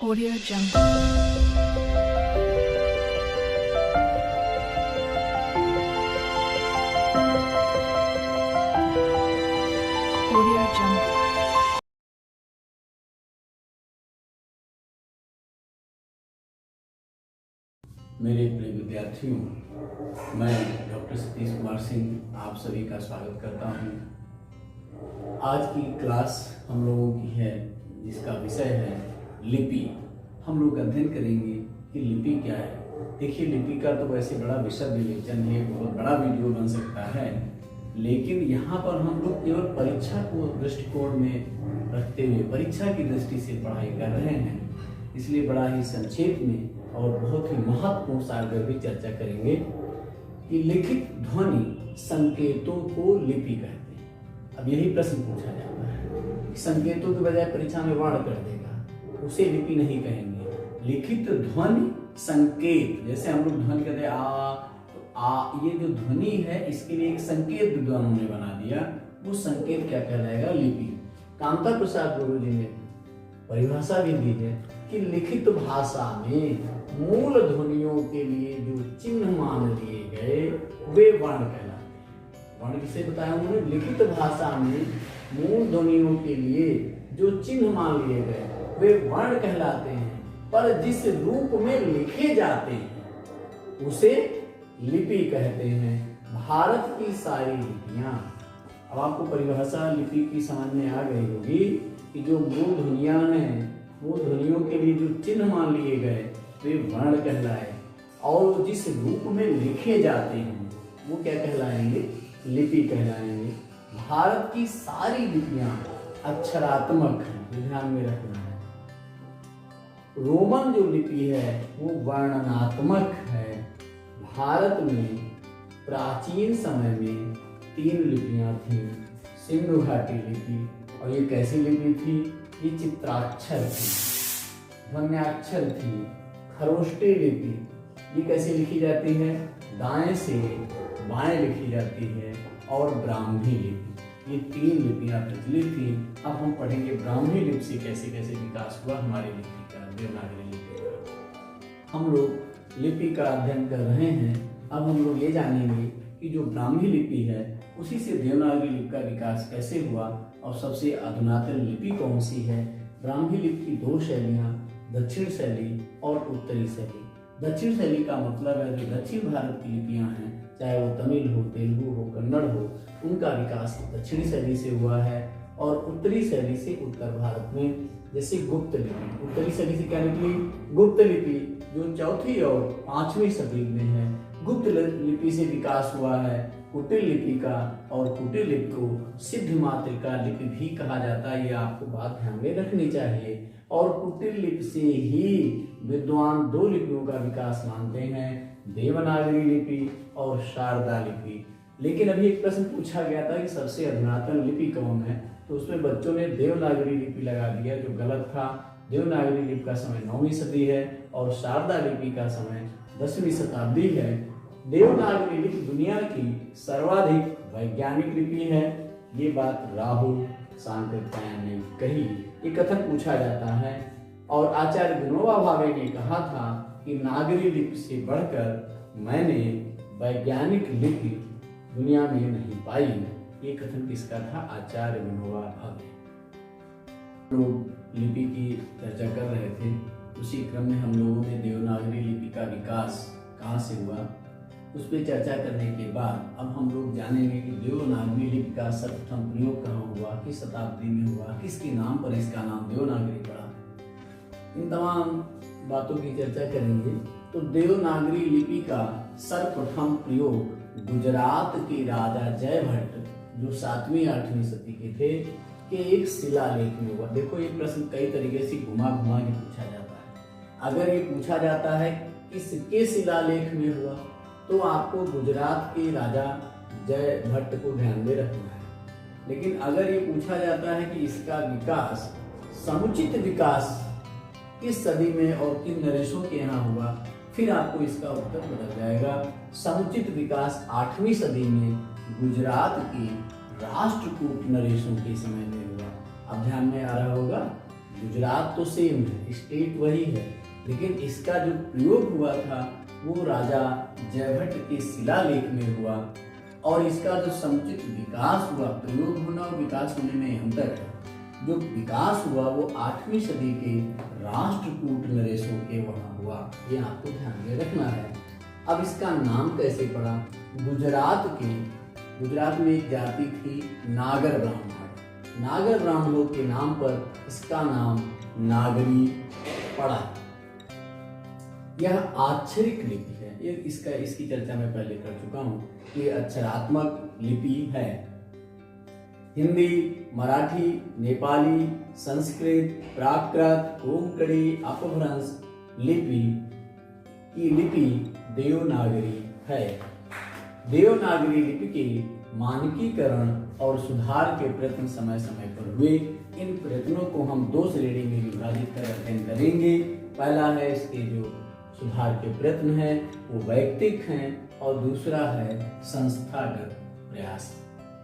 Audio Jungle. Audio Jungle. मेरे प्रिय विद्यार्थियों, मैं डॉक्टर सतीश कुमार सिंह आप सभी का स्वागत करता हूं। आज की क्लास हम लोगों की है जिसका विषय है लिपि। हम लोग अध्ययन करेंगे कि लिपि क्या है। देखिए, लिपि का तो वैसे बड़ा विशद विवेचन है, बहुत बड़ा वीडियो बन सकता है, लेकिन यहाँ पर हम लोग केवल परीक्षा को दृष्टिकोण में रखते हुए परीक्षा की दृष्टि से पढ़ाई कर रहे हैं, इसलिए बड़ा ही संक्षेप में और बहुत ही महत्वपूर्ण सागर भी चर्चा करेंगे कि लिखित ध्वनि संकेतों को लिपि कहते हैं। अब यही प्रश्न पूछा जाता है, संकेतों के बजाय परीक्षा में वर्ण कर देगा, उसे लिपि नहीं कहेंगे। लिखित ध्वनि संकेत, जैसे हम लोग ध्वनि कहते हैं आ, तो आ, ये जो ध्वनि है इसके लिए एक संकेत विद्वानों ने बना दिया, वो संकेत क्या कहलाएगा? लिपि। कामता प्रसाद गुरु जी ने परिभाषा भी दी है कि लिखित भाषा में मूल ध्वनियों के लिए जो चिन्ह मान लिए गए वे वर्ण कहलाते हैं। वर्ण किसे बताया उन्होंने? लिखित भाषा में मूल ध्वनियों के लिए जो चिन्ह मान लिए गए वे वर्ण कहलाते हैं, पर जिस रूप में लिखे जाते हैं उसे लिपि कहते हैं। भारत की सारी लिपियां, अब आपको परिभाषा लिपि की समझ में आ गई होगी कि जो मूल ध्वनियां हैं वो ध्वनियों के लिए जो चिन्ह मान लिए गए वे वर्ण कहलाए, और जिस रूप में लिखे जाते हैं वो क्या कहलाएंगे? लिपि कहलाएंगे। भारत की सारी लिपियां अक्षरात्मक हैं, ध्यान में रखना है। रोमन जो लिपि है वो वर्णनात्मक है। भारत में प्राचीन समय में 3 लिपियां थीं। सिंधु घाटी लिपि, और ये कैसी लिपि थी? ये चित्राक्षर थी, ध्वन्याक्षर थी। खरोष्टी लिपि, ये कैसे लिखी जाती है? दाएं से बाएं लिखी जाती है। और ब्राह्मी लिपि, ये 3 लिपियां प्रचलित थी। अब हम पढ़ेंगे ब्राह्मी लिपि से कैसे कैसे विकास हुआ हमारी लिपि का, देवनागरी लिपि का। हम लोग लिपि का अध्ययन कर रहे हैं। अब हम लोग ये जानेंगे कि जो ब्राह्मी लिपि है उसी से देवनागरी लिपि का विकास कैसे हुआ, और सबसे अधुनातन लिपि कौन सी है। ब्राह्मी लिपि की 2 शैलियाँ, दक्षिण शैली और उत्तरी शैली। दक्षिण शैली का मतलब है जो दक्षिण भारत की लिपियां हैं, चाहे वो तमिल हो, तेलुगु हो, कन्नड़ हो, उनका विकास दक्षिणी शैली से हुआ है। और उत्तरी शैली से उत्तर भारत में, जैसे गुप्त लिपि। उत्तरी शैली से क्या निकली? गुप्त लिपि, जो 4वीं और 5वीं सदी में है। गुप्त लिपि से विकास हुआ है कुटिल लिपि का, और कुटिल लिपि को सिद्ध मातृका लिपि भी कहा जाता है। ये आपको बात ध्यान में रखनी चाहिए। और कुटिल लिपि से ही विद्वान 2 लिपियों का विकास मानते हैं, देवनागरी लिपि और शारदा लिपि। लेकिन अभी एक प्रश्न पूछा गया था कि सबसे अधुनातन लिपि कौन है, तो उसमें बच्चों ने देवनागरी लिपि लगा दिया, जो गलत था। देवनागरी लिपि का समय 9वीं सदी है और शारदा लिपि का समय 10वीं शताब्दी है। देवनागरी लिपि दुनिया की सर्वाधिक वैज्ञानिक लिपि है, ये बात राहुल सांकृत्यायन ने कही। ये कथन पूछा जाता है, और आचार्य विनोबा भावे ने कहा था कि नागरी लिपि से बढ़कर मैंने वैज्ञानिक लिपि दुनिया में नहीं पाई। ये कथन किसका था? आचार्य विनोबा भावे। लोग लिपि की चर्चा कर रहे थे, उसी क्रम में हम लोगों ने देवनागरी लिपि का विकास कहाँ से हुआ उस पर चर्चा करने के बाद अब हम लोग जानेंगे कि देवनागरी लिपि का सर्वप्रथम प्रयोग कहाँ हुआ, किस शताब्दी में हुआ, किसके नाम पर इसका नाम देवनागरी पड़ा। इन तमाम बातों की चर्चा करेंगे। तो देवनागरी लिपि का सर्वप्रथम प्रयोग गुजरात के राजा जयभट्ट, जो 7वीं 8वीं सदी के थे, के एक शिलालेख में हुआ। देखो, ये प्रश्न कई तरीके से घुमा घुमा के पूछा जाता है। अगर ये पूछा जाता है किसके शिलालेख में हुआ, तो आपको गुजरात के राजा जयभट्ट को ध्यान में रखना है। लेकिन अगर ये पूछा जाता है कि इसका विकास, समुचित विकास किस सदी में और किन नरेशों के यहाँ हुआ, फिर आपको इसका उत्तर बदल जाएगा। समुचित विकास 8वीं सदी में गुजरात के राष्ट्रकूट नरेशों के समय में हुआ। अब ध्यान में आ रहा होगा, गुजरात तो सेम है, स्टेट वही है, लेकिन इसका जो प्रयोग हुआ था वो राजा जयभट्ट के शिलालेख में हुआ। और इसका जो समुचित विकास हुआ, प्रयोग होना और विकास होने में अंतर है। जो विकास हुआ वो 8वीं सदी के राष्ट्रकूट नरेशों के वहां हुआ, ये आपको ध्यान में रखना है। अब इसका नाम कैसे पड़ा? गुजरात में एक जाति थी नागर ब्राह्मण। नागर ब्राह्मणों के नाम पर इसका नाम नागरी पड़ा। यह आक्षरिक लिपि है। ये इसकी चर्चा मैं पहले कर चुका हूँ। ये अक्षरात्मक लिपि है। हिंदी, मराठी, नेपाली, संस्कृत, प्राकृत, कोंकणी, अपभ्रंश लिपि की लिपि देवनागरी है। देवनागरी लिपि के मानकीकरण और सुधार के प्रयत्न समय समय पर हुए। इन प्रयत्नों को हम 2 श्रेणी में विभाजित कर अध्ययन करेंगे। पहला है इसके जो सुधार के प्रयत्न हैं वो वैयक्तिक हैं, और दूसरा है संस्थागत प्रयास।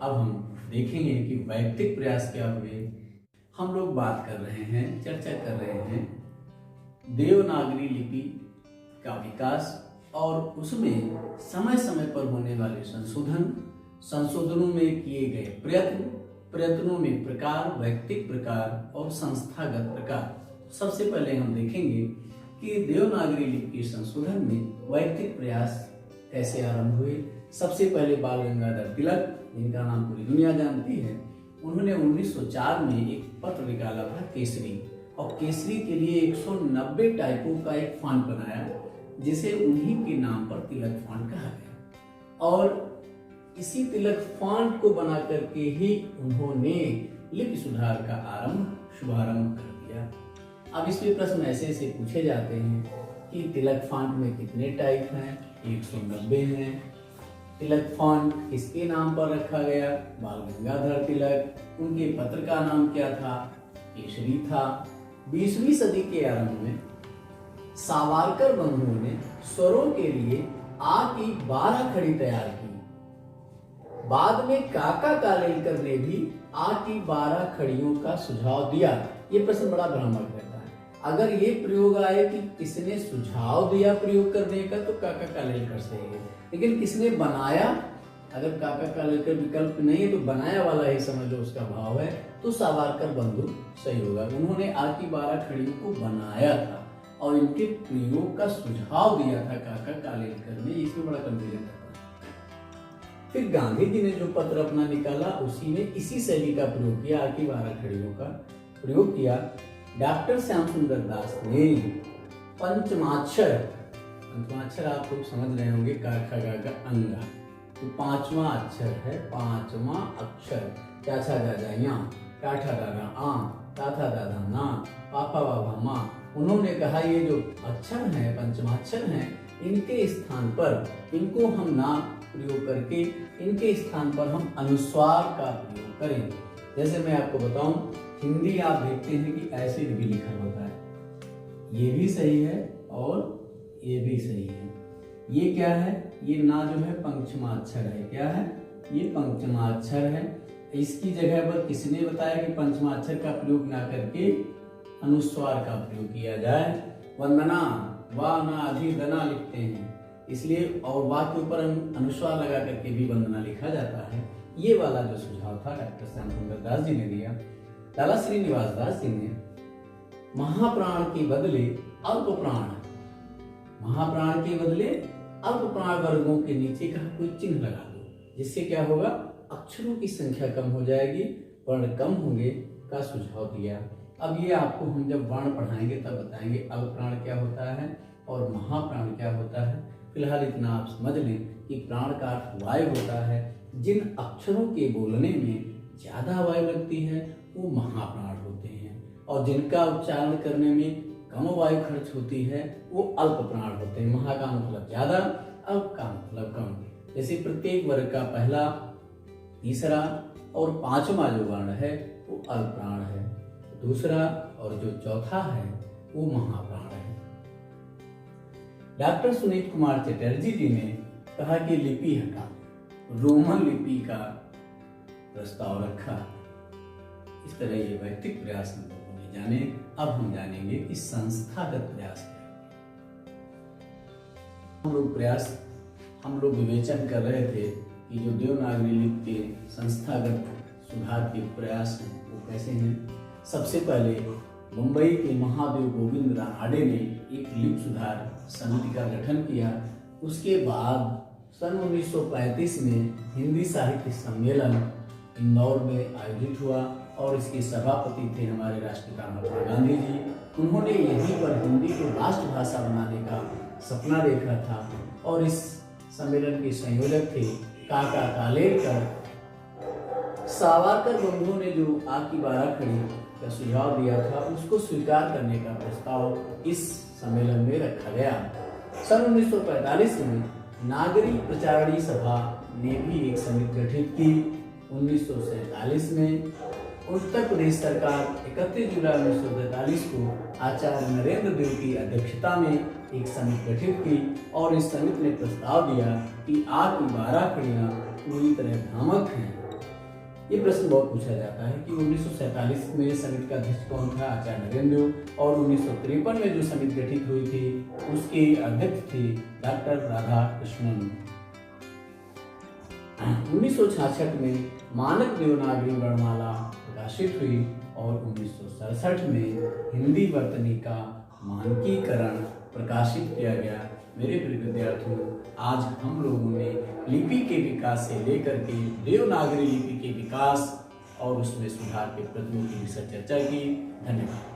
अब हम देखेंगे कि वैयक्तिक प्रयास क्या हुए। हम लोग बात कर रहे हैं, चर्चा कर रहे हैं देवनागरी लिपि का विकास और उसमें समय समय पर होने वाले संशोधनों में किए गए प्रयत्नों में प्रकार, वैयक्तिक प्रकार और संस्थागत प्रकार। सबसे पहले हम देखेंगे कि देवनागरी लिपि के संशोधन में वैयक्तिक प्रयास कैसे आरंभ हुए। सबसे पहले बाल गंगाधर तिलक, जिनका नाम पूरी दुनिया जानती है, उन्होंने 1904 में एक पत्र निकाला था केसरी, और केसरी के लिए 190 टाइपों का एक फॉन्ट बनाया, जिसे उन्हीं के नाम पर तिलक फॉन्ट कहा गया। और इसी तिलक फॉन्ट को बना करके ही उन्होंने लिपि सुधार का शुभारंभ कर दिया। अब इसमें प्रश्न ऐसे पूछे जाते हैं कि तिलक फॉन्ट में कितने टाइप हैं? 190 हैं। तिलक फॉन्ट किसके नाम पर रखा गया? बाल गंगाधर तिलक। उनके पत्र का नाम क्या था? केसरी था। 20वीं सदी के आरंभ में सावरकर बंधुओं ने स्वरों के लिए आ की 12 खड़ी तैयार की। बाद में काका कालेलकर ने भी आ की 12 खड़ियों का सुझाव दिया। ये प्रश्न बड़ा भ्रामक रहता है। अगर ये प्रयोग आए कि किसने सुझाव दिया प्रयोग करने का, तो काका कालेलकर सही है, लेकिन किसने बनाया? अगर काका कालेलकर विकल्प नहीं है तो बनाया वाला ही समझ लो उसका भाव है, तो सावरकर बंधु सही होगा। उन्होंने आ की 12 खड़ियों को बनाया था और इनके प्रयोग का सुझाव दिया था काका कालेलकर ने। इसमें बड़ा कंफ्यूजन था। फिर गांधी जी ने जो पत्र अपना निकाला उसी में इसी शैली का प्रयोग किया, आ की 12 खड़ियों का प्रयोग किया। डॉक्टर श्याम सुंदर दास ने पंचमाक्षर आप लोग समझ रहे होंगे, का ख ग घ अंगा, तो 5वां अक्षर है, 5वां अक्षर, क्या छा जा जा या, का ठा गा गा आ, ता था दा धा ना, पा फा वा भा मा। उन्होंने कहा ये जो अक्षर हैं, पंचमाक्षर हैं, इनके स्थान पर इनको हम ना प्रयोग करके इनके स्थान पर हम अनुस्वार का प्रयोग करें। जैसे मैं आपको बताऊं, हिंदी आप देखते हैं कि ऐसे भी लिखा होता है, ये भी सही है और ये भी सही है। ये क्या है? ये ना जो है पंचमाक्षर है। क्या है? ये पंचमाक्षर है। इसकी जगह पर किसने बताया कि पंचमाक्षर का प्रयोग ना करके अनुस्वार का प्रयोग किया जाए? वंदना, वा ना अधि दना लिखते हैं, इसलिए और वा के ऊपर अनुस्वार लगा करके भी वंदना लिखा जाता है। ये वाला जो सुझाव था डॉक्टर श्याम सुंदर दास जी ने दिया। लाला श्रीनिवास दास जी ने महाप्राण के बदले अल्प प्राण, महाप्राण के बदले अल्प प्राण वर्गों के नीचे का कोई चिन्ह लगा दो, जिससे क्या होगा? अक्षरों की संख्या कम हो जाएगी, वर्ण कम होंगे का सुझाव दिया। अब ये आपको हम जब वर्ण पढ़ाएंगे तब बताएंगे अल्प प्राण क्या होता है और महाप्राण क्या होता है। फिलहाल इतना आप समझ लें कि प्राण का अर्थ वायु होता है। जिन अक्षरों के बोलने में ज्यादा वायु लगती है वो महाप्राण होते हैं, और जिनका उच्चारण करने में कम वायु खर्च होती है वो अल्प प्राण होते हैं। महा का मतलब ज्यादा, अल्प का मतलब कम। जैसे प्रत्येक वर्ग का पहला, तीसरा और 5वां जो वर्ण है वो अल्प प्राण है, दूसरा और जो चौथा है वो महाप्राण है। डॉक्टर सुनीत कुमार चटर्जी जी ने कहा कि लिपि हटा, रोमन लिपि का प्रस्ताव रखा। इस तरह ये वैयक्तिक प्रयास में लोगों ने जाने, अब हम जानेंगे कि संस्थागत प्रयास क्या है। हम लोग विवेचन कर रहे थे कि जो देवनागरी लिपि के संस्थागत सुधार के प्रयास हैं वो कैसे हैं। सबसे पहले मुंबई के महादेव गोविंद रानडे ने एक लिपि सुधार समिति का गठन किया। उसके बाद सन 1935 में हिंदी साहित्य सम्मेलन इंदौर में आयोजित हुआ और इसके सभापति थे हमारे राष्ट्रपिता महात्मा गांधी जी। उन्होंने यहीं पर हिंदी को राष्ट्रभाषा बनाने का सपना देखा था और इस सम्मेलन के संयोजक थे काका कालेलकर। सावरकर बंधुओं ने जो आग की बाराखड़ी का सुझाव दिया था उसको स्वीकार करने का प्रस्ताव इस सम्मेलन में रखा गया। सन 1945 में नागरिक प्रचारणी सभा ने भी एक समिति गठित की। 1947 में उत्तर प्रदेश सरकार 31 जुलाई 1943 को आचार्य नरेंद्र देव की अध्यक्षता में एक समिति गठित की और इस समिति ने प्रस्ताव दिया कि आग की बाराखड़ियां पूरी तरह भ्रामक हैं। ये प्रश्न बहुत पूछा जाता है कि 1947 में समिति का अध्यक्ष कौन था? आचार्य नरेंद्र देव। और 1953 में जो समिति गठित हुई थी उसके अध्यक्ष थे डॉक्टर राधाकृष्णन। 1966 में मानक देवनागरी वर्णमाला प्रकाशित हुई और 1967 में हिंदी वर्तनी का मानकीकरण प्रकाशित किया गया। मेरे प्रिय विद्यार्थियों, आज हम लोगों ने लिपि के विकास से लेकर के देवनागरी लिपि के विकास और उसमें सुधार के प्रति की विशेष चर्चा की। धन्यवाद।